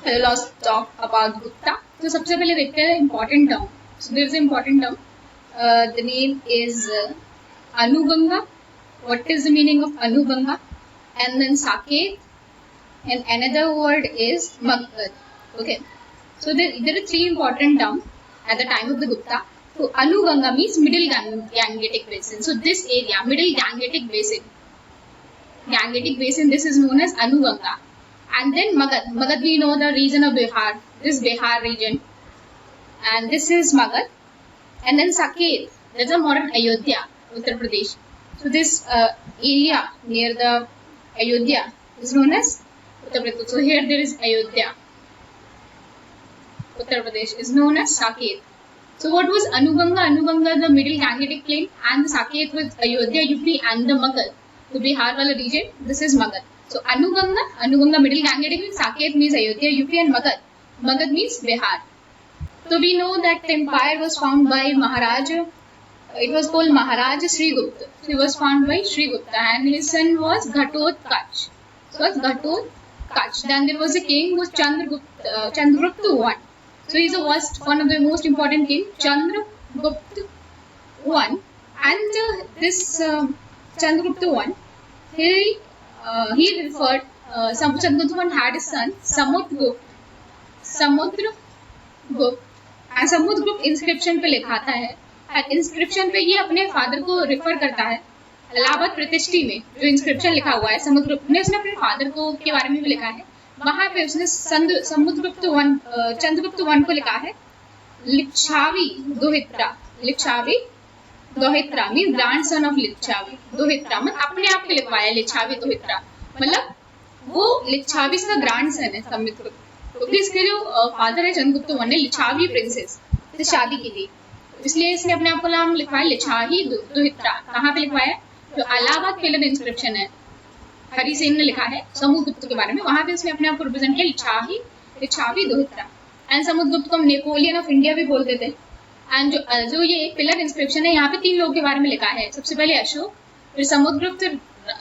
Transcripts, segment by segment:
let's talk about Gupta. तो सबसे पहले देखते हैं important term. So there is an important term. The name is Anuganga. What is the meaning of Anuganga? And then Saket. And another word is Magad. Okay. So there are three important terms at the time of the Gupta. So Anuganga means middle Gangetic basin. So this area, middle Gangetic basin. Gangetic basin, this is known as Anuganga. And then Magad. Magad, we know the region of Bihar. This Bihar region. And this is Magad. And then Saket. That's a modern Ayodhya, Uttar Pradesh. So this area near the Ayodhya is known as Uttar Pradesh. So here there is Ayodhya. Uttar Pradesh is known as Saket. So what was Anuganga? Anuganga, the middle Gangetic plain, and the Saket was Ayodhya, UP, and the Magad, the Bihar wala region. This is Magad. So Anuganga middle Gangetic means Saket means Ayodhya, UP, and Magad means Bihar. So we know that the empire was founded by Maharaja. It was called Maharaja Sri Gupta. He was founded by Sri Gupta, and his son was Ghatotkacha. So it's Ghatotkacha. Then there was a king who was Chandragupta I. So he is one of the most important king, Chandragupta I. And this Chandragupta I, he referred, Chandragupta I had a son, Samudragupta. And Samudragupta inscription पे लिखाता है. Inscription पे ये अपने father को refer करता है. इलाहाबाद प्रतिष्ठी में जो इंस्क्रिप्शन लिखा हुआ है समुद्रगुप्त ने, उसने अपने फादर को के बारे में भी लिखा है. वहां पे उसने चंद्रगुप्त वन को लिखा है लिच्छावी दोहित्रा मीन ग्रैंड सन ऑफ लिच्छावी दोहित्रा. मतलब अपने आप को लिखवाया लिच्छावी दोहित्रा, मतलब वो लिच्छावी का ग्रैंड सन है समुद्रगुप्त. तो इसके जो फादर है चंद्रगुप्त वन ने लिच्छावी प्रिंसेस से शादी की थी, इसलिए इसने अपने आप को नाम लिखवाया लिच्छावी दोहित्रा. कहाँ पे लिखवाया? जो इलाहाबाद पिलर इंस्क्रिप्शन है, हरि सेन ने लिखा है समुद्रगुप्त के बारे में, वहां पे उसने अपने आप को रिप्रेजेंट किया लिच्छावी दोहित्रा. एंड समुद्रगुप्त को हम नेपोलियन ऑफ इंडिया भी बोलते थे. एंड जो ये पिलर इंस्क्रिप्शन है, यहाँ पे 3 लोगों के बारे में लिखा है. सबसे पहले अशोक, फिर समुद्रगुप्त, फिर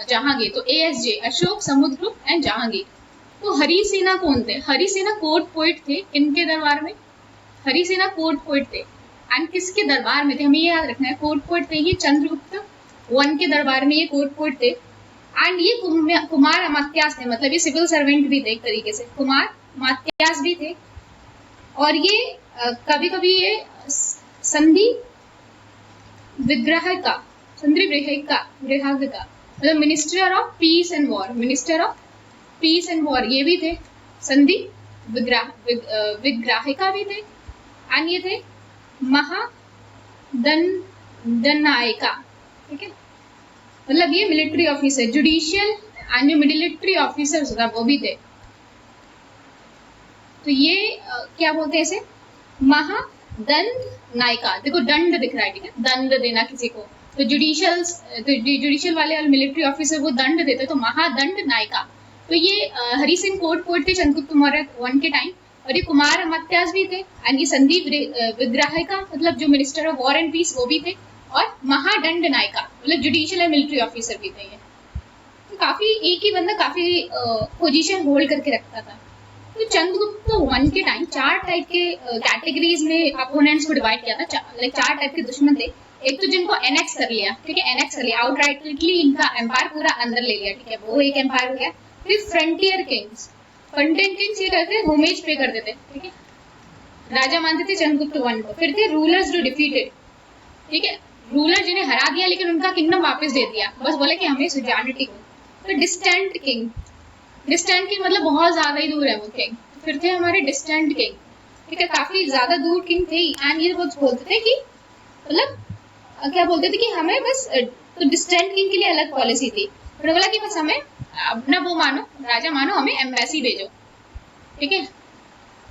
जहांगीर. तो ASJ, अशोक, समुद्रगुप्त एंड जहांगीर. तो हरि सेना कौन थे? हरि सेना कोर्ट पोइट थे. किनके दरबार में? हरि सेना कोर्ट पोइट थे. एंड किसके दरबार में थे? हमें ये याद रखना है. कोर्ट पोइट थे ये चंद्रगुप्त वन के दरबार में, ये कोर्ट पोइट थे. एंड ये कुमार अमात्यास थे, मतलब ये सिविल सर्वेंट भी थे एक तरीके से, कुमार अमात्यास भी थे. और ये कभी कभी ये संधि विग्रहिका मतलब minister of peace and war, ये भी थे. संधि विग्राहिका भी थे. एंड ये थे महादंडनायिका. ठीक है, मतलब ये मिलिट्री ऑफिसर, जुडिशियल एंड जो मिलिट्री ऑफिसर्स था वो भी थे. तो ये क्या बोलते हैं इसे? महादंडनायिका. देखो दंड दिख रहा है, ठीक है, दंड देना किसी को. तो जुडिशियल वाले और मिलिट्री ऑफिसर वो दंड देते, तो महादंडनायिका. तो ये हरि सिंह कोर्ट पोइट थे चंद्रगुप्त मौर्य वन के टाइम. और ये कुमार अमात्यास भी थे. एंड ये संदीप विग्राहिका मतलब जो minister of war and peace वो भी थे. और महादंडनायिका मतलब जुडिशियल एंड मिलिट्री ऑफिसर भी थे. ये तो काफी एक ही बंदा काफी पोजीशन होल्ड करके रखता था. तो चंद्रगुप्त वन के टाइम 4 टाइप के कैटेगरीज में अपोनेंट्स को डिवाइड किया था. 4 टाइप के दुश्मन थे. एक तो जिनको एनेक्स कर लिया, ठीक है, एनेक्स कर लिया आउटराइटली, इनका एम्पायर पूरा अंदर ले लिया, ठीक है, वो एक एम्पायर हो गया. फिर फ्रंटियर किंग्स ये करते होमेज पे करते थे, ठीक है, राजा मानते थे चंद्रगुप्त वन को. फिर थे रूलर्स जो डिफीटेड, ठीक है, रूलर जिन्हें हरा दिया लेकिन उनका किंगडम वापस दे दिया, बस बोला कि हमें सुजानिटी को. तो डिस्टेंट किंग मतलब बहुत ज्यादा ही दूर है वो किंग. फिर थे हमारे डिस्टेंट किंग, ठीक है, काफी ज्यादा दूर किंग थे. एंड ये बोलते थे कि मतलब क्या बोलते थे कि हमें बस, तो डिस्टेंट किंग के लिए अलग पॉलिसी थी. उन्होंने बोला कि बस हमें अपना वो मानो, राजा मानो, हमें एम्बेसी भेजो, ठीक है.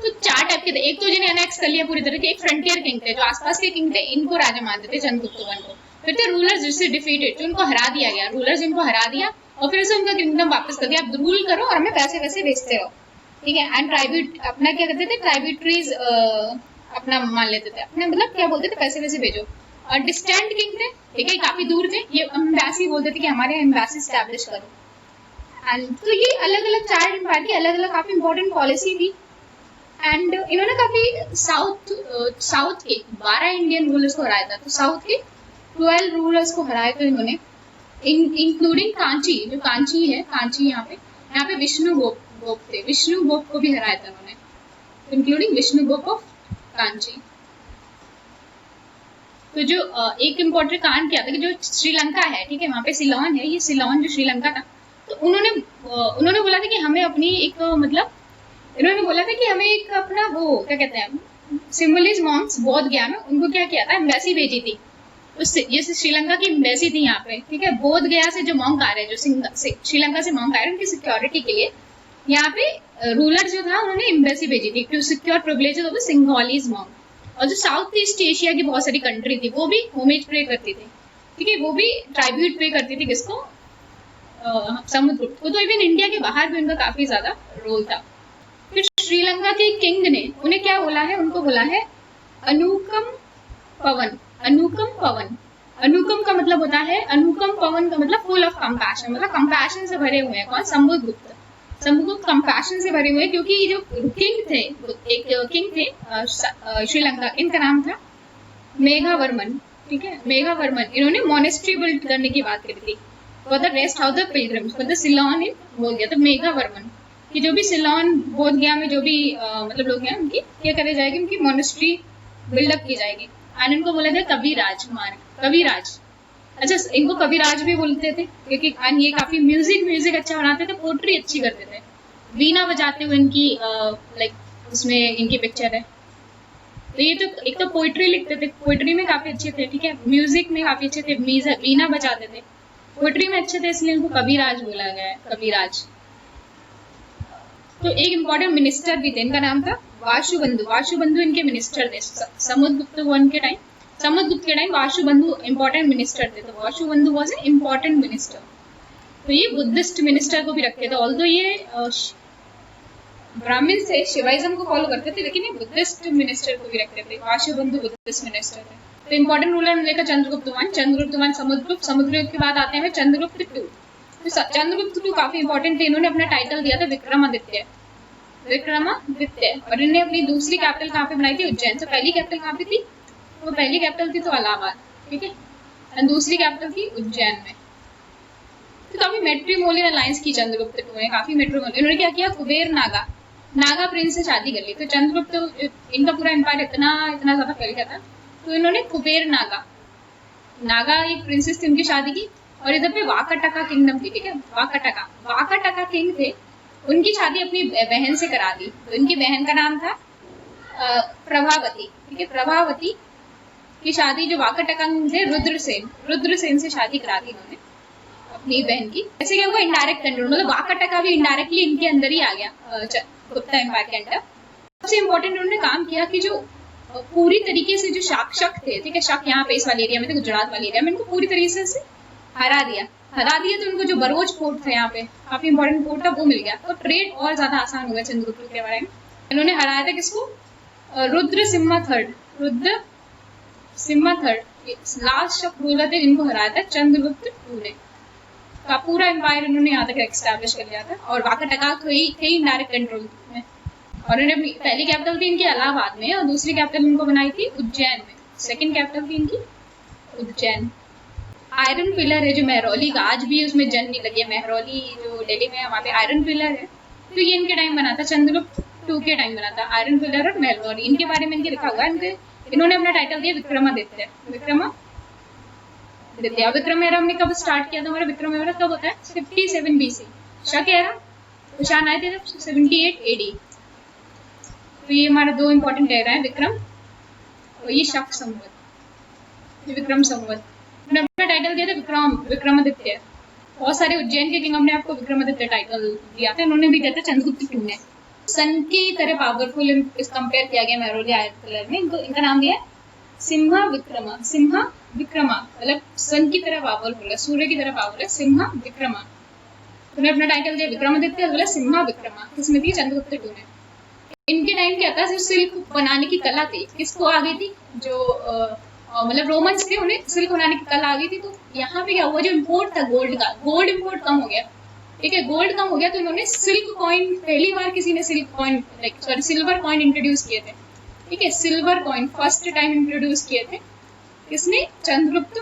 तो 4 टाइप के थे. एक तो जिन्हें एनेक्स कर लिया पूरी तरह से, एक फ्रंटियर किंग थे जो आसपास के किंग थे, इनको राजा मानते थे चंद्रगुप्त वन को. फिर थे रूलर्स जिससे डिफीटेड, जो उनको हरा दिया गया, रूलर्स जिनको हरा दिया और फिर उसे उनका किंगडम वापस कर दिया, आप रूल करो और हमें पैसे वैसे भेजते रहो, ठीक है. एंड ट्राइब्यूट अपना क्या करते थे, ट्राइब्यूटरीज अपना मान लेते थे, अपने मतलब क्या बोलते थे, पैसे वैसे भेजो. और डिस्टेंट किंग थे, ठीक है, काफी दूर थे, ये एम्बेसी बोलते थे कि हमारे एम्बेसी स्टैब्लिश करो. एंड तो ये अलग अलग 4 एम्पायर की अलग अलग काफी इंपॉर्टेंट पॉलिसी थी. एंड इन्होंने काफी साउथ के 12 इंडियन रूलर्स को हराया था, तो साउथ के 12 रूलर्स को हराया था इन्होंने, इंक्लूडिंग कांची, जो कांची है, कांची यहाँ पे विष्णु गोप थे, विष्णु गोप को भी हराया था उन्होंने, इंक्लूडिंग विष्णु गोप ऑफ कांची। तो जो एक इम्पोर्टेंट कांड क्या था कि जो श्रीलंका है, ठीक है, वहाँ पे सिलोन है, ये सिलोन जो श्रीलंका था, तो उन्होंने बोला था कि हमें अपनी एक मतलब इन्होंने बोला था कि हमें एक अपना वो क्या कहते हैं सिम्बलिज मॉन्क्स बौद्ध गया में, उनको क्या किया था, एम्बेसी भेजी थी, उससे जैसे श्रीलंका की एम्बेसी थी यहाँ पे, ठीक है, बोध गया से जो मॉन्क आ रहे हैं, जो श्रीलंका से मॉन्क आ रहे हैं, उनकी सिक्योरिटी के लिए यहाँ पे रूलर जो था उन्होंने एम्बेसी भेजी थी to secure privileges of the Sinhalese monk. और जो साउथ ईस्ट एशिया की बहुत सारी कंट्री थी वो भी होमेज पे करती थी, ठीक है, वो भी ट्राइब्यूट पे करती थी किसको, समुद्रगुप्त को। तो इवन इंडिया के बाहर भी उनका काफी ज्यादा रोल था। फिर श्रीलंका के किंग ने उन्हें क्या बोला है, उनको बोला है अनुकम पवन। अनुकम पवन, अनुकम का मतलब होता है, अनुकम पवन का मतलब फुल ऑफ कंपैशन, मतलब कंपैशन से भरे हुए हैं। कौन? समुद्रगुप्त। समुद्रगुप्त कंपैशन से भरे हुए, क्योंकि जो किंग थे, एक किंग थे श्रीलंका, इनका नाम था मेघावर्मन, ठीक है, मेघावर्मन। इन्होंने मोनेस्ट्री बिल्ड करने की बात करी थी for the rest house the pilgrims for the Ceylon in Bodh Gaya. तो मेघावर्मन कि जो भी सिलोन बोध गया में जो भी मतलब लोग हैं, उनकी क्या करे जाएगी, उनकी मोनेस्ट्री बिल्डअप की जाएगी। एंड इनको बोला जाए कविराज, कविराज। अच्छा, इनको कविराज भी बोलते थे क्योंकि ये काफी म्यूजिक अच्छा बनाते थे, पोट्री अच्छी करते थे, वीणा बजाते हुए इनकी लाइक उसमें इनकी पिक्चर है। तो ये तो एक तो पोइट्री लिखते थे, पोइट्री में काफी अच्छे थे, ठीक है, म्यूजिक में काफी अच्छे थे, वीणा बजाते थे, पोइट्री में अच्छे थे, इसलिए इनको कविराज बोला गया है, कविराज। तो एक इम्पोर्टेंट मिनिस्टर भी थे, इनका नाम था वाशुबंधु। वाशुबंधु इनके मिनिस्टर थे समुद्रगुप्त वन के टाइम, समुद्रगुप्त के टाइम वाशुबंधु इंपॉर्टेंट मिनिस्टर थे। तो वाशुबंधु वाज ए इंपॉर्टेंट मिनिस्टर। तो ये बुद्धिस्ट मिनिस्टर को भी रखते थे, ऑल्दो ये ब्राह्मण से शिवाइज्म को फॉलो करते थे, लेकिन ये बुद्धिस्ट मिनिस्टर को भी रखते थे। वाशुबंधु बुद्धिस्ट मिनिस्टर थे। तो इंपॉर्टेंट रूलर लेकर चंद्रगुप्त वन, चंद्रगुप्त वन, समुद्रगुप्त के बाद आते हैं चंद्रगुप्त टू। तो चंद्रगुप्त टू काफी इंपॉर्टेंट थे, इन्होंने अपना टाइटल दिया था विक्रमादित्य, विक्रमादित्य। और इन्होंने अपनी दूसरी कैपिटल कहाँ पे बनाई थी, उज्जैन। तो पहली कैपिटल कहाँ पे थी, वो पहली कैपिटल थी तो इलाहाबाद, ठीक है, और दूसरी कैपिटल थी उज्जैन में। तो काफी मैट्रिमोनियल अलायंस की चंद्रगुप्त टू ने, काफी मैट्रिमोनियल। इन्होंने क्या किया, कुबेर नागा प्रिंस से शादी कर ली। तो चंद्रगुप्त इनका पूरा एम्पायर इतना ज्यादा फैल गया था, तो इन्होंने कुबेर नागा एक प्रिंसेस थी, उनकी शादी की। और इधर पे वाकाटका किंगडम थी, ठीक है, वाकाटका किंग थे, उनकी शादी अपनी बहन से करा दी। तो इनकी बहन का नाम था प्रभावती, ठीक है, प्रभावती की शादी जो वाकाटका थे रुद्रसेन से शादी करा दी इन्होंने अपनी बहन की। ऐसे क्या हुआ, इनडायरेक्ट कंट्रोल, मतलब वाकाटका भी इनडायरेक्टली इनके अंदर ही आ गया, गुप्ता एम्पायर के अंदर। सबसे इंपॉर्टेंट उन्होंने काम किया कि जो पूरी तरीके से जो शक थे, ठीक है, शक यहाँ पे इस वाले एरिया में थे, गुजरात वाले एरिया में, इनको पूरी तरीके से हरा दिया। तो उनको जो बरोज पोर्ट था यहाँ पे, काफी इंपॉर्टेंट पोर्ट था, वो मिल गया। तो ट्रेड और ज्यादा आसान हो गया चंद्रगुप्त के बारे में। इन्होंने हराया था किसको, रुद्र सिम्हा थर्ड, लास्ट शक रूलर थे जिनको हराया था चंद्रगुप्त टू ने। का पूरा एम्पायर इन्होंने यहाँ तक एस्टैब्लिश कर लिया था। और वाकाटका थे इनडायरेक्ट कंट्रोल में। और इन्होंने अपनी पहली कैपिटल थी इनकी इलाहाबाद में, और दूसरी कैपिटल इनको बनाई थी उज्जैन में। सेकंड कैपिटल थी इनकी उज्जैन। आयरन पिलर है जो महरौली का, आज भी उसमें जंग नहीं लगी है, महरौली जो दिल्ली में है वहाँ पे आयरन पिलर है। तो ये इनके टाइम बना था, चंद्रगुप्त टू के टाइम बना था, आयरन पिलर और महरौली। इनके बारे में इनके लिखा हुआ है, इन्होंने अपना टाइटल दिया विक्रमादित्य। विक्रम एरा हमने कब स्टार्ट किया था, हमारा विक्रम एरा कब होता है, 57 BC। शक एरा निशान आए थे 78 AD। तो ये हमारा दो इंपॉर्टेंट एरा है, विक्रम और ये शक संवत, विक्रम संवत। हमने अपना टाइटल दिया था विक्रमादित्य। बहुत सारे उज्जैन के किंगडम ने आपको विक्रमादित्य टाइटल दिया था, इन्होंने भी दिया था चंद्रगुप्त टू ने। सन की तरह पावरफुल इस कंपेयर किया गया महरौली आयरन पिलर में, इनका नाम दिया है सिम्हा विक्रमा, मतलब सन की तरह पावरफुल है, सूर्य की तरह पावर है, सिम्हा विक्रमा। उन्हें अपना टाइटल दिया विक्रमादित्य, बोला सिम्हा विक्रमा, किसमें थी, चंद्रगुप्त टू ने। इनके टाइम क्या था, जो सिल्क बनाने की कला थी किसको आ गई थी, जो मतलब रोमन्स थे, उन्हें सिल्क बनाने की कला आ गई थी। तो यहाँ पे क्या हुआ, जो इम्पोर्ट था गोल्ड का, गोल्ड इम्पोर्ट कम हो गया। ठीक है, गोल्ड कम हो गया तो इन्होंने सिल्क कॉइन, पहली बार किसी ने silk coin silver coin introduce किए थे। ठीक है, silver coin first time introduce किए थे किसने? चंद्रगुप्त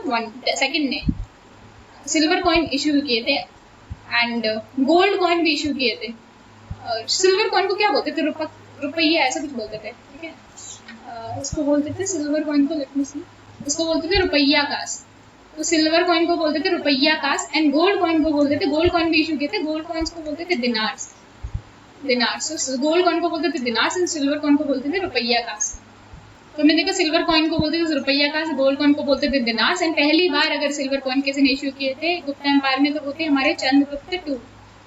सेकंड ने सिल्वर कॉइन इशू किए थे एंड गोल्ड कॉइन भी इशू किए थे। सिल्वर कॉइन को क्या बोलते थे? रुपया ऐसा कुछ बोलते थे। ठीक है, इसको बोलते थे सिल्वर कॉइन को, लेट मी सी, इसको बोलते थे रुपया कास। तो सिल्वर कॉइन को बोलते थे रुपया कास एंड गोल्ड कॉइन को बोलते थे, गोल्ड कॉइन भी इशू किए थे, गोल्ड कॉइन्स को बोलते थे दिनार्स। दिनार्स, गोल्ड कॉइन को बोलते थे दिनार्स एंड सिल्वर कॉइन को बोलते थे रुपया कास। तो हमने देखा सिल्वर कॉइन को बोलते थे रुपया कास, गोल्ड कॉइन को बोलते थे दिनार्स एंड पहली बार अगर सिल्वर कॉइन किसी ने इशू किए थे गुप्ता एम्पायर में तो वो थे हमारे चंद्रगुप्त II।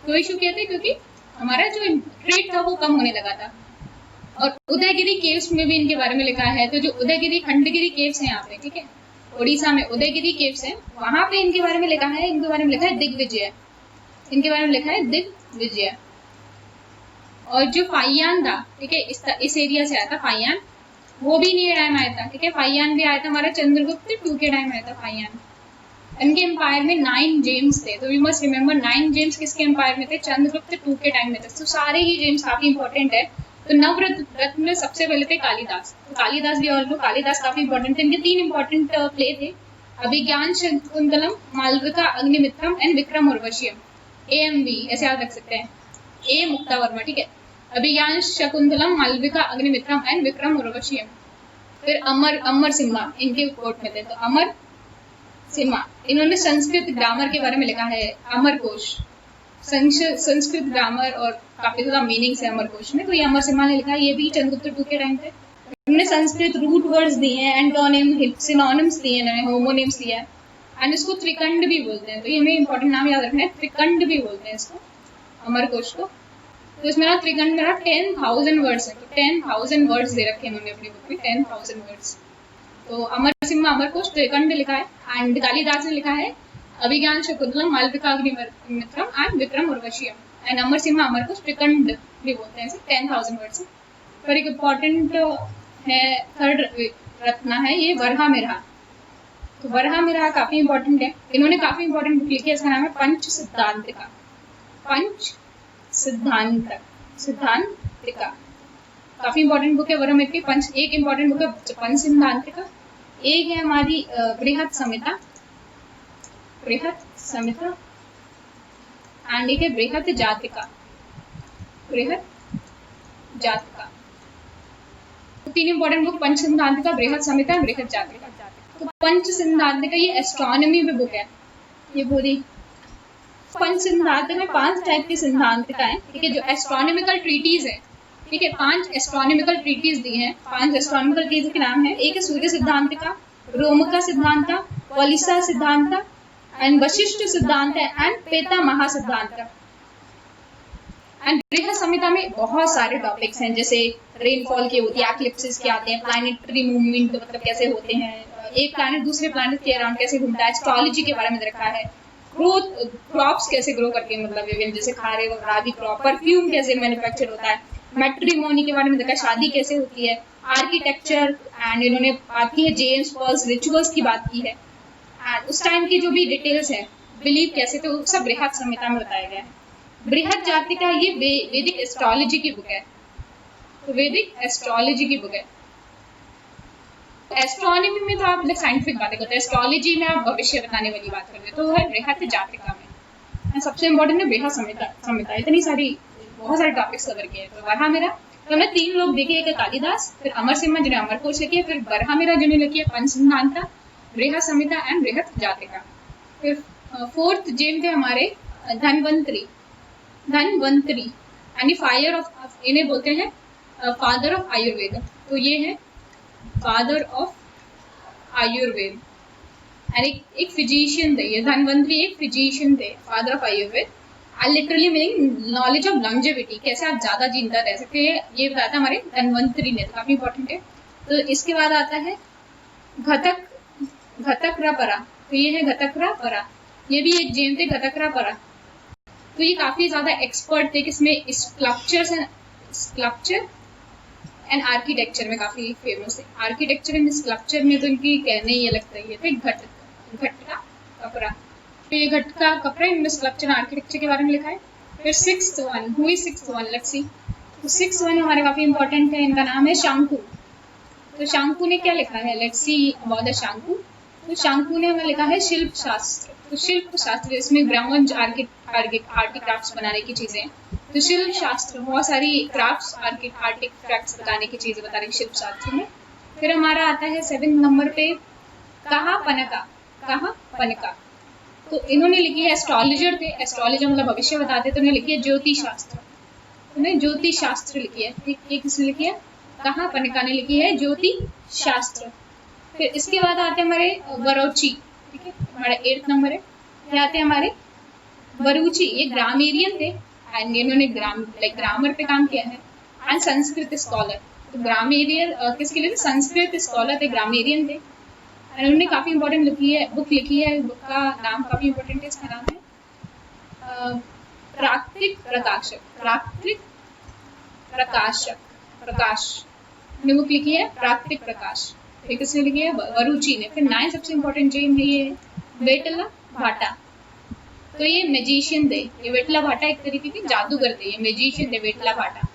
तो इशू किए थे क्योंकि हमारा जो ट्रेड था वो कम होने लगा था। और उदयगिरी केव्स में भी इनके बारे में लिखा है। तो जो उदयगिरी खंडगिरी केव्स हैं यहाँ पे, ठीक है, उड़ीसा में उदयगिरी केव्स हैं, वहां पे इनके बारे में लिखा है, इनके बारे में लिखा है दिग्विजय, इनके बारे में लिखा है दिग्विजय। और जो फाइयान था, ठीक है, इस एरिया से आया था फाइयान, वो भी इन्हीं टाइम आया था। ठीक है, फाइयान भी आया था हमारा चंद्रगुप्त II के टाइम आया था फाइयान। इनके एम्पायर में 9 जेम्स थे। तो वी मस्ट रिमेम्बर 9 जेम्स किसके एम्पायर में थे? चंद्रगुप्त II के टाइम में थे। तो सारे ही जेम्स काफी इंपॉर्टेंट है। तो नवरत्न में सबसे पहले थे कालिदास। तो कालिदास भी, और कालिदास काफी इंपॉर्टेंट थे। इनके 3 इंपॉर्टेंट प्ले थे, अभिज्ञान शकुंतलम, मालविका अग्निमित्रम एंड विक्रम उर्वशीयम। AMV ऐसे याद रख सकते हैं, ए मुक्तावर्मा। ठीक है, अभिज्ञान शकुंतलम, मालविका अग्निमित्रम एंड विक्रम उर्वशीयम। फिर अमर सिम्हा इनके कोर्ट में थे। तो अमर सिम्हा, इन्होंने संस्कृत ग्रामर के बारे में लिखा है, अमर कोश, संस्कृत ग्रामर, और काफी ज्यादा मीनिंग्स है अमर कोश में। तो ये अमर सिम्हा ने लिखा है, ये भी चंद्रगुप्त II के टाइम थे। इन्होंने संस्कृत रूट वर्ड्स दिए हैं, एंटोनिम, सिनोनिम्स दिए हैं, होमोनिम्स दिया है एंड इसको त्रिकंड भी बोलते हैं। तो ये हमें इंपॉर्टेंट नाम याद रखना है, त्रिकंड भी बोलते हैं इसको, अमर कोश को। तो इसमें ना त्रिकंड में ना 10,000 वर्ड्स है। तो 10,000 वर्ड्स दे रखे हैं उन्होंने अपनी बुक में, 10,000 वर्ड्स। तो अमर सिम्हा अमर कोश त्रिकंड लिखा है एंड कालिदास ने लिखा है अभिज्ञान शकुंतलम, मालविका अग्निमित्रम एंड विक्रम उर्वशीयम। एंड अमर सिम्हा अमर कोश त्रिकंड भी बोलते हैं इसे, 10,000 वर्ड्स। पर एक इम्पॉर्टेंट है, थर्ड रत्न है ये वरहामिरा। तो वरहामिरा काफी इंपॉर्टेंट है। इन्होंने काफी इंपॉर्टेंट बुक लिखी है, इसका नाम है पंच सिद्धांतिका। पंच सिद्धांतिका काफी इंपॉर्टेंट बुक है वरहामिरा की। पंच एक इंपॉर्टेंट बुक है पंच सिद्धांतिका। एक है हमारी बृहत संहिता एंड एक है बृहत जातिका। तो 3 इंपॉर्टेंट बुक, पंच सिद्धांतिका, बृहत संहिता, बृहत जातिका। तो पंच सिद्धांतिका ये एस्ट्रोनॉमी में बुक है। ये पूरी पंच सिद्धांतिका में 5 टाइप की सिद्धांतिका है। ठीक है, जो एस्ट्रोनॉमिकल ट्रीटीज है। ठीक है, 5 एस्ट्रोनॉमिकल ट्रीटीज दी हैं। 5 एस्ट्रोनॉमिकल ट्रीटीज के नाम है, एक है सूर्य सिद्धांतिका, रोमका सिद्धांता, पॉलिसा सिद्धांता एंड वशिष्ठ सिद्धांत एंड पेतामह सिद्धांत। एंड बृहत संहिता में बहुत सारे टॉपिक्स हैं, जैसे रेनफॉल के होती है, एक्लिप्सिस के आते हैं, प्लैनेटरी मूवमेंट मतलब कैसे होते हैं, एक प्लैनेट दूसरे प्लैनेट के अराउंड कैसे घूमता है, एस्ट्रोलॉजी के बारे में रखा है, ग्रोथ, क्रॉप्स कैसे ग्रो करते हैं, मतलब विभिन्न जैसे खारे और राबी क्रॉप, परफ्यूम कैसे मैन्युफैक्चर होता है, मैट्रिमोनी के बारे में देखा, शादी कैसे होती है, आर्किटेक्चर एंड इन्होंने बात की है जेम्स पर्ल्स रिचुअल्स की बात की है एंड उस टाइम की जो भी डिटेल्स है, बिलीव कैसे, तो सब बृहत संहिता में बताया गया है। बृहत जातिका ये वैदिक एस्ट्रोलॉजी की बुक है। तो वैदिक एस्ट्रोलॉजी की बुक है। एस्ट्रोनॉमी में तो आप मतलब साइंटिफिक बातें करते हैं, एस्ट्रोलॉजी में आप भविष्य बताने वाली बात करते हैं, तो है बृहत जातिका में। सबसे इंपॉर्टेंट है बृहत संहिता। इतनी सारी बहुत सारे टॉपिक्स कवर किए। तो वरहामिरा, तो हमने 3 लोग देखे, एक कालिदास, फिर अमर सिम्हा जिन्हें अमर कोश लिखी है, फिर वरहामिरा जिन्हें लिखी है पंच सिद्धांता, बृहत संहिता एंड बृहत जातिका। फिर 4th जेम थे हमारे धनवंतरी यानी फायर ऑफ, इन्हें बोलते हैं फादर ऑफ आयुर्वेद। तो ये है फादर ऑफ आयुर्वेद एंड एक फिजिशियन थे। ये धनवंतरी एक फिजिशियन थे, father of Ayurveda. Literally meaning knowledge of longevity, कैसे आप ज्यादा जिंदा रह सकते हैं, ये बताया था हमारे धनवंतरी ने, काफी इंपॉर्टेंट है। तो इसके बाद आता है घटक्रपरा। तो ये है घटक्रपरा, ये भी एक जेम थे घटक्रपरा। तो ये काफी ज्यादा एक्सपर्ट थे किसमें, स्कल्पचर एंड आर्किटेक्चर में काफी फेमस है। आर्किटेक्चर एंड स्कल्पचर में तो इनकी कहने ही अलग तरीके थे। घटक्रपरा तो ये घटका कपड़ा इनमें स्कल्पचर आर्किटेक्चर के बारे में लिखा है। फिर sixth one, who is sixth one, let's see. तो सिक्स्थ वन हमारे काफी इंपॉर्टेंट है, इनका नाम है शांकु। तो शांकु ने क्या लिखा है, लेट्स सी अबाउट द शांकु। तो शांकु ने हमें लिखा है शिल्प शास्त्र। तो शिल्प शास्त्र इसमें ब्रह्मंज आर्टिक्राफ्ट्स बनाने की चीजें हैं। तो शिल्प शास्त्र बहुत सारी क्राफ्ट्स आर्टिक्राफ्ट्स बनाने की चीजें बता रही शिल्प शास्त्र में। फिर हमारा आता है 7 नंबर पे कहा पनका। कहा पनका तो इन्होंने लिखी है, एस्ट्रोलॉजर थे, एस्ट्रोलॉजर मतलब भविष्य बताते, तो उन्होंने लिखी है ज्योतिष शास्त्र। उन्हें ज्योतिष शास्त्र लिखी है, ठीक, एक किसने लिखी है, कहा पनका ने लिखी है ज्योतिष शास्त्र। फिर इसके बाद आते हैं हमारे वरोची, ठीक है, हमारा 8 नंबर है। ये आते हैं हमारे वरुचि, ये ग्रामेरियन थे एंड इन्होंने ग्रामर पे काम किया है एंड संस्कृत स्कॉलर। तो ग्रामेरियन किसके लिए, संस्कृत स्कॉलर थे, ग्रामेरियन थे। उन्होंने काफी इंपॉर्टेंट बुक लिखी है, बुक का नाम काफी इंपॉर्टेंट है, इसका नाम है प्राकृतिक प्रकाशक। प्राकृतिक प्रकाश ने बुक लिखी है, प्राकृतिक प्रकाश। किसने लिखी है, वरुचि ने। फिर 9 सबसे इंपॉर्टेंट जो है ये वेटला भाटा। तो ये मैजिशियन थे, ये वेटला भाटा एक तरीके के जादूगर थे, ये मैजिशियन थे वेटला भाटा।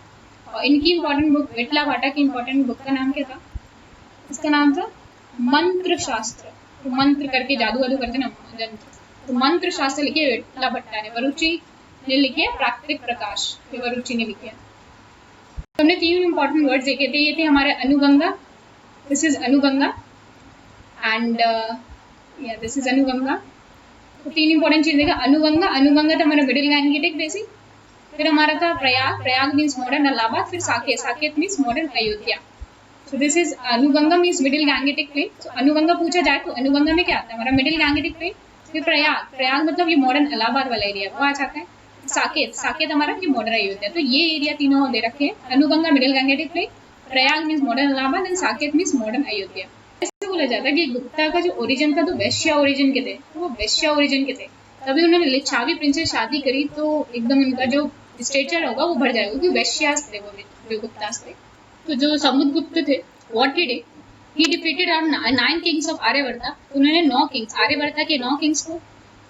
और इनकी इंपॉर्टेंट बुक, वेटला भाटा की इंपॉर्टेंट बुक का नाम क्या था, इसका नाम था मंत्र शास्त्र। तो मंत्र करके जादू वादू करते ना, तो मंत्र शास्त्र लिखे वेटला भट्टा ने। वरुचि ने लिखे है प्राकृतिक प्रकाश, ये वरुचि ने लिखे है। तो हमने 3 इंपॉर्टेंट वर्ड्स देखे थे, ये थे हमारे Anuganga, this is Anuganga and this is Anuganga. तो 3 इंपॉर्टेंट चीज देखा, अनुगंगा, अनुगंगा था हमारा मिडिल गैंगेटिक बेसिक। फिर हमारा था प्रयाग, प्रयाग मीन्स मॉडर्न इलाहाबाद। फिर Saket, Saket means modern Ayodhya. So this is अनुगंगा means middle gangetic plain। So अनुगंगा पूछा जाए तो अनुगंगा में क्या आता है, हमारा मिडिल गैंगेटिक प्लेन। फिर प्रयाग, प्रयाग मतलब ये मॉडर्न इलाहाबाद वाला एरिया वो आ जाता है। साकेत, साकेत हमारा ये मॉडर्न अयोध्या। तो ये एरिया तीनों दे रखे हैं, Anuganga middle Gangetic plain, Prayag means modern Allahabad and Saket means modern Ayodhya. ऐसे बोला जाता है कि गुप्ता का जो ओरिजिन था तो वैश्या ओरिजिन के थे, वो वैश्या ओरिजिन के थे। तभी उन्होंने लिच्छावी प्रिंस से शादी करी तो एकदम उनका जो स्टेचर होगा वो बढ़ जाएगा, क्योंकि वैश्यास थे वो, जो गुप्तास थे। तो जो समुद्रगुप्त थे, what he did, he defeated our 9 kings of आर्यवर्ता। उन्होंने 9 किंग्स, आर्यवर्ता के 9 किंग्स को,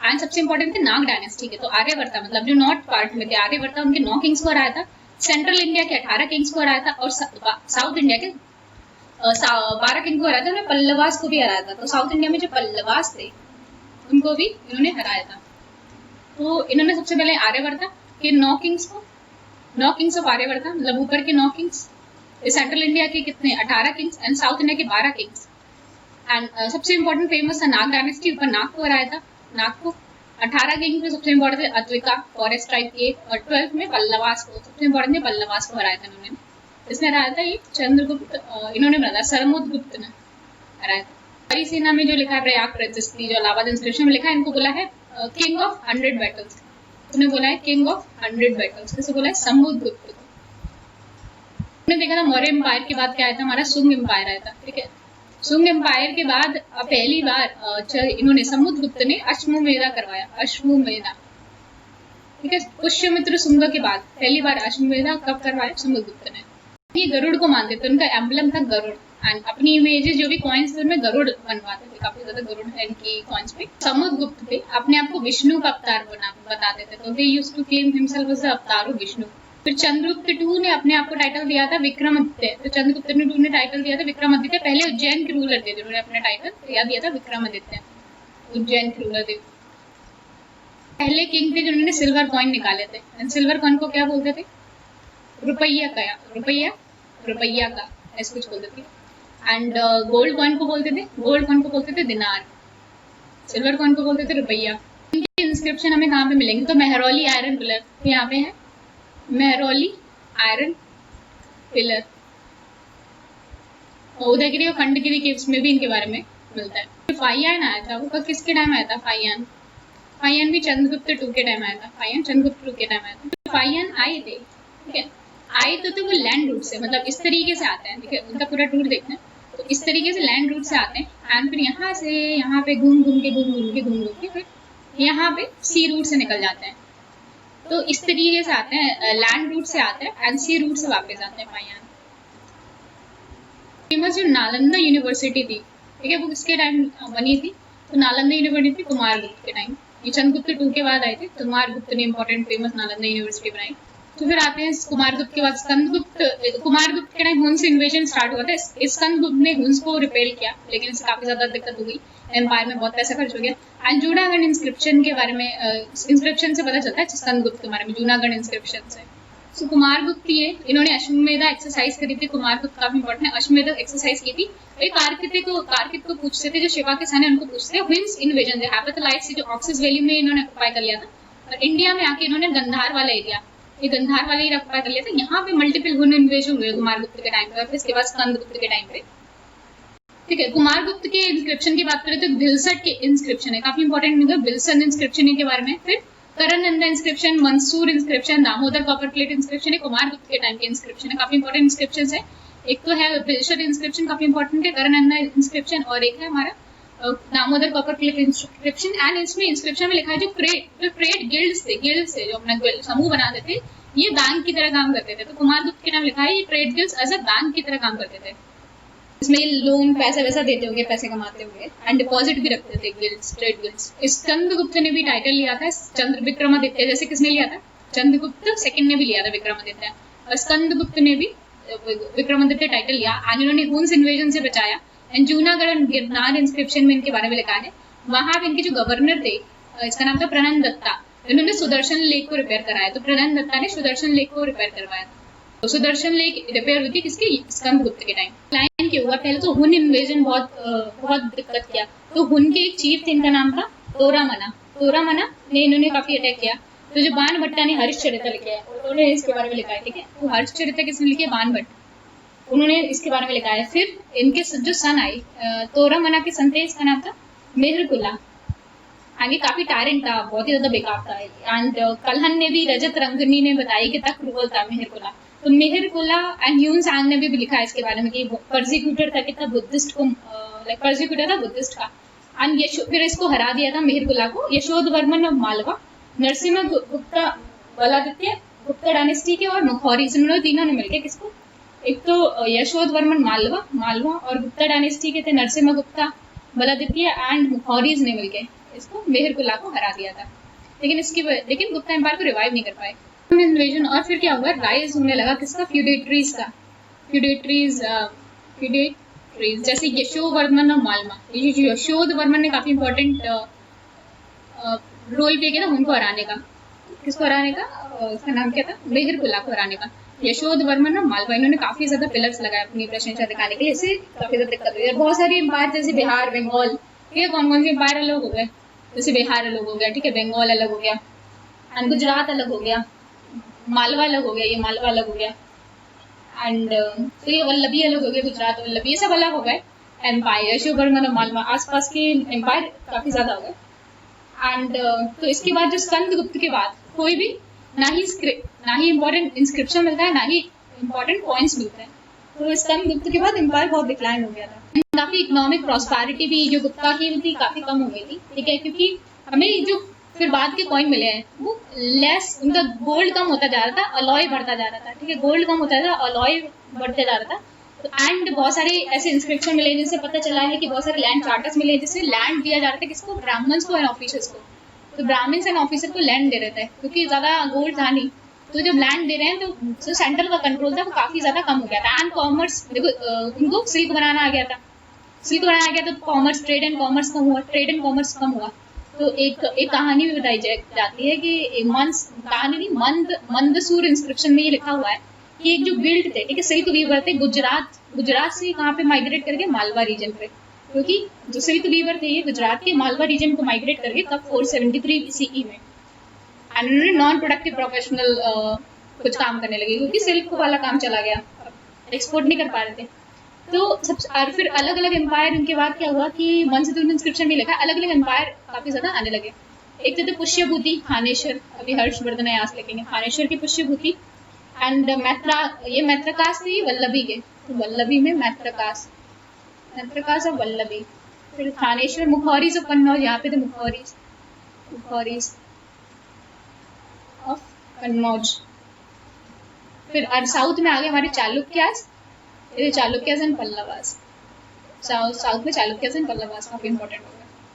एंड सबसे इंपॉर्टेंट थे नाग डायनेस्टी के। तो आर्यवर्ता मतलब जो नॉर्थ पार्ट में थे आर्यवर्ता, उनके 9 किंग्स को हराया था। सेंट्रल इंडिया के 18 किंग्स को हराया था और साउथ इंडिया के 12 किंग को हराया था। उन्होंने पल्लवास को भी हराया था। तो साउथ इंडिया में जो पल्लवास थे उनको भी इन्होंने हराया था। तो इन्होंने सबसे पहले आर्यवर्ता के 9 किंग्स को, 9 किंग्स ऑफ आर्यवर्ता मतलब ऊपर के 9 किंग्स, सेंट्रल इंडिया के कितने 18 किंग्स एंड साउथ इंडिया के 12 किंग्स। एंड सबसे इंपॉर्टेंट फेमस था नाग डायनेस्टी, ऊपर नाग को हराया था। नाग को 18 किंग्स में सबसे इंपॉर्टेंट थे अद्विका, फॉरेस्ट टाइप के, और 12 में पल्लवास को, सबसे इंपॉर्टेंट थे पल्लवास को हराया था इन्होंने। इसने हराया था ये चंद्रगुप्त, इन्होंने बनाया समुद्रगुप्त ने हराया था। हरी सेना में जो लिखा है प्रयाग प्रतिष्ठी, जो इलाहाबाद इंस्क्रिप्शन में लिखा है, इनको बोला है किंग ऑफ 100 बैटल्स। उन्हें बोला है किंग ऑफ 100 बैटल्स, किसे बोला है, समुद्रगुप्त। हमने देखा था मौर्य एम्पायर के बाद क्या आया था, हमारा शुंग एम्पायर आया था, ठीक है। शुंग एम्पायर के बाद पहली बार इन्होंने समुद्रगुप्त ने अश्वमेधा करवाया, अश्वमेधा, ठीक है। पुष्यमित्र शुंग के बाद पहली बार अश्वमेधा कब करवाया, समुद्रगुप्त ने। ये गरुड़ को मानते थे, उनका एम्बलम था गरुड़ एंड अपनी इमेजेस जो भी कॉइन्स थे उनमें गरुड़ बनवाते थे, काफी ज्यादा गरुड़ है इनकी कॉइन्स पे। समुद्रगुप्त थे, अपने आप को विष्णु का अवतार बताते थे, तो they used to claim himself as the avatar of Vishnu. फिर चंद्रगुप्त टू ने अपने आप को टाइटल दिया था विक्रमादित्य। तो चंद्रगुप्त टू ने टाइटल दिया था विक्रमादित्य, पहले उज्जैन के रूलर थे जिन्होंने अपना टाइटल याद दिया था विक्रमादित्य, उज्जैन के रूलर थे। पहले किंग थे जिन्होंने सिल्वर कॉइन निकाले थे, एंड सिल्वर कॉइन को क्या बोलते थे, रुपया का, रुपया का ऐसे कुछ बोलते थे। एंड गोल्ड कॉइन को बोलते थे, गोल्ड कॉइन को बोलते थे दिनार, सिल्वर कॉइन को बोलते थे रुपया। इनके इंस्क्रिप्शन हमें कहाँ पे मिलेंगे, तो मेहरौली आयरन पिलर, तो यहाँ पे है मेहरौली आयरन पिलर, उदयगिरी और खंडगिरी केव्स में भी इनके बारे में मिलता है। फाइयान आया था, वो किसके टाइम आया था, फाइयान, फाइयान भी चंद्रगुप्त टू के टाइम आया था, फाइयान चंद्रगुप्त टू के टाइम आया था। फाइयान आए थे, ठीक है, आए तो वो लैंड रूट से, मतलब इस तरीके से आते हैं, ठीक है, उनका पूरा टूर देखना है। तो इस तरीके से लैंड रूट से आते हैं एंड फिर यहाँ से यहाँ पे घूम घूम के फिर यहाँ पे सी रूट से निकल जाते हैं। तो इस तरीके से आते हैं, लैंड रूट से आते हैं एंड सी रूट से वापस आते हैं फाइयान। फेमस जो नालंदा यूनिवर्सिटी थी, ठीक है, वो किसके टाइम बनी थी, तो नालंदा यूनिवर्सिटी कुमारगुप्त के टाइम, ये चंद्रगुप्त 2 के बाद आए थे। कुमारगुप्त ने इंपॉर्टेंट फेमस नालंदा यूनिवर्सिटी बनाई। तो फिर आते हैं कुमारगुप्त के बाद स्कंदगुप्त। कुमारगुप्त के टाइम हुन्स इन्वेजन स्टार्ट हुआ था। स्कंदगुप्त ने हुन्स को रिपेल किया, लेकिन इससे काफी ज्यादा दिक्कत हो गई, एम्पायर में बहुत पैसा खर्च हो गया। एंड जूनागढ़ इंस्क्रिप्शन के बारे में, इंस्क्रिप्शन से पता चलता है स्कंदगुप्त के बारे में, जूनागढ़ इंस्क्रिप्शन से। सो कुमारगुप्त ये इन्होंने अश्वमेधा एक्सरसाइज करी थी। कुमारगुप्त काफी इंपॉर्टेंट है, अश्वमेधा एक्सरसाइज की थी। ये कार्कित को पूछते थे, जो शिवा के सन है उनको पूछते थे। हुन्स इन्वेजन जो हेपेथलाइट्स जो ऑक्सिस वैली में इन्होंने ऑक्युपाई कर लिया था, और इंडिया में आके इन्होंने गंधार वाला एरिया, ये गंधार वाला एरिया ऑक्युपाई कर लिया था। यहाँ पे मल्टीपल हुन इन्वेजन हुए कुमारगुप्त के टाइम पे, फिर इसके बाद स्कंदगुप्त के टाइम पे। ठीक है, कुमारगुप्त के इंस्क्रिप्शन की बात करें तो बिलसट के इंस्क्रिप्शन है, काफी इंपॉर्टेंट है बिलसट इंस्क्रिप्शन के बारे में। फिर Karnanda inscription, Mansur inscription, Damodar copper plate inscription है कुमारगुप्त के टाइम के इंस्क्रिप्शन है, काफी इंपॉर्टेंट इंस्क्रिप्शन है। एक तो है बिलसट इंस्क्रिप्शन काफी इंपॉर्टेंट है, करनंदा इंस्क्रिप्शन, और एक है हमारा Damodar copper plate inscription. And इसमें इंस्क्रिप्शन में लिखा है जो ट्रेड गिल्ड्स थे, जो अपना समूह बनाते थे, ये बैंक की तरह काम करते थे। तो कुमारगुप्त के नाम लिखा है ये trade guilds as a bank की तरह काम करते थे। इसमें लोन पैसा वैसा देते होंगे, पैसे कमाते होंगे, एंड डिपॉजिट भी रखते थे गिल्ड्स, ट्रेड गिल्ड्स। इस चंद्रगुप्त ने भी टाइटल लिया था, चंद्र विक्रमादित्य जैसे किसने लिया था, चंद्रगुप्त सेकंड ने भी लिया था विक्रमादित्य, और स्कंदगुप्त ने भी विक्रमादित्य टाइटल लिया। एंड इन्होंने हुन्स इन्वेजन से बचाया। एंड जूनागढ़ और गिरनार इंस्क्रिप्शन में इनके बारे में लिखा है। वहां पे इनके जो गवर्नर थे, इसका नाम था प्रनंद दत्ता, इन्होंने सुदर्शन लेक को रिपेयर कराया। तो प्रनंद दत्ता ने सुदर्शन लेक को रिपेयर करवाया। तो सुदर्शन लेक रिपेयर हुई थी किसके, स्कंदगुप्त के टाइम। क्लाइंट के हुआ पहले तो हुन इन्वेजन बहुत दिक्कत किया। तो हुन के एक चीफ थे, इनका नाम था तोरामना ने इन्होंने काफी अटैक किया। तो जो बाणभट्टा ने हरिश्चरित्र लिखा है, उन्होंने इसके बारे में लिखा है। ठीक है, तो हरिश्चरित्र किसने लिखी है, बाणभट्ट, उन्होंने इसके बारे में लिखा है। फिर इनके जो सन आई, तोरामना के सन थे, इसका नाम था मेहरकुला। आगे काफी टायरेंट था, बहुत ही ज्यादा बेकार था। एंड कलहन ने भी, रजत रंगनी ने बताई कि तक क्रूअल था मेहरकुला। तो मेहरकुला एंड ह्यून सांग ने भी लिखा है इसके बारे में कि परसिक्यूटर था, कितना बुद्धिस्ट को, लाइक परसिक्यूटर था बुद्धिस्ट का। एंड फिर इसको हरा दिया था मेहरकुला को यशोधवर्मन ऑफ मालवा, नरसिम्हा गुप्ता, बलादित्य गुप्ता डायनेस्टी के, और मुखौरी, इन्होंने तीनों ने मिलकर किसको, एक तो यशोधवर्मन मालवा और गुप्ता डायनेस्टी के थे नरसिम्हा गुप्ता, बलादित्य एंड मुखौरीज ने मिलकर इसको मेहरकुला को हरा दिया था। लेकिन गुप्ता एम्पायर को रिवाइव नहीं कर पाए इन्वेजन। और फिर क्या हुआ, राइज होने लगा किसका, फ्यूडेटरीज का। फ्यूडेटरीज जैसे यशोवर्मन और मालवा, यशोधवर्मन ने काफी इंपॉर्टेंट रोल प्ले किया था उनको हराने का। किसको हराने का, उसका नाम क्या था, मेहरकुला को हराने का। यशोधवर्मन और मालवा, इन्होंने काफी ज्यादा पिलर्स लगाए अपनी प्रशंसा दिखाने के लिए, इससे काफी ज्यादा दिक्कत हुई। बहुत सारी एम्पायर जैसे बिहार, बंगाल, ये कौन कौन से एम्पायर अलग हो गए, जैसे बिहार अलग हो गया, ठीक है, बंगाल अलग हो गया, एंड गुजरात अलग हो गया, मालवा अलग हो गया, ये मालवा अलग हो गया, एंड तो ये वल्लभी अलग हो गया, गुजरात वल्लभी, ये सब अलग हो गए एम्पायर। यशोवर्मन और मालवा आसपास के एम्पायर काफी ज्यादा हो गए। एंड तो इसके बाद जो स्कंदगुप्त के बाद कोई भी ना ही इम्पोर्टेंट इंस्क्रिप्शन मिलता है, ना ही इम्पोर्टेंट पॉइंट्स मिलते हैं। तो स्कंदगुप्त के बाद एम्पायर बहुत डिक्लाइन हो गया था। काफी इकोनॉमिक प्रॉस्पेरिटी भी जो गुप्ता की थी काफी कम हो गई थी। ठीक है, क्योंकि हमें जो फिर बाद के कॉइन मिले हैं वो लेस, उनका गोल्ड कम होता जा रहा था, अलॉय बढ़ता जा रहा था। ठीक है, गोल्ड कम होता था, अलॉय बढ़ते जा रहा था। एंड बहुत सारे ऐसे इंस्क्रिप्शन मिले जिससे पता चला है कि बहुत सारे लैंड चार्टर्स मिले जिससे लैंड दिया जा रहा था किसको, ब्राह्मण्स को एंड ऑफिसर्स को। तो ब्राह्मण्स एंड ऑफिसर को लैंड दे रहे थे क्योंकि ज्यादा गोल्ड था नहीं। तो जब लैंड दे रहे हैं तो जो सेंट्रल का कंट्रोल था वो काफी ज्यादा कम हो गया था। एंड कॉमर्स, देखो उनको सिल्क बनाना आ गया था, तो कॉमर्स, ट्रेड एंड कॉमर्स कम हुआ। तो एक कहानी भी बताई जाती है कि मंदसूर इंस्क्रिप्शन में ये लिखा हुआ है कि एक जो गिल्ड थे, ठीक है, सिल्क वीवर थे, गुजरात से कहाँ पे माइग्रेट करके मालवा रीजन पे, क्योंकि जो सिल्क वीवर थे ये गुजरात के मालवा रीजन को माइग्रेट करके कब 473 सीई में। एंड उन्होंने नॉन प्रोडक्टिव प्रोफेशनल कुछ काम करने लगे क्योंकि सिल्क वाला काम चला गया, एक्सपोर्ट नहीं कर पा रहे थे। तो और फिर अलग अलग एम्पायर, उनके बाद क्या हुआ कि मंसूर इंस्क्रिप्शन भी लिखा, अलग अलग एम्पायर काफी ज्यादा आने लगे। एक तो पुष्यभूति, खानेश्वर, अभी हर्षवर्धन यास लिखेंगे, खानेश्वर की पुष्यभूति। एंड मैत्रकास थी वल्लभी के, तो वल्लभी में मैत्रकास और वल्लभी। फिर खानेश्वर, मुखौरीज ऑफ कन्नौज, यहाँ पे थे मुखौरीज ऑफ कन्नौज। फिर साउथ में आ गए हमारे चालुक्यास, चालुक्यास एंड पल्लवास। साउथ में चालुक्यास एंड पल्लवास काफी इंपॉर्टेंट हो गया।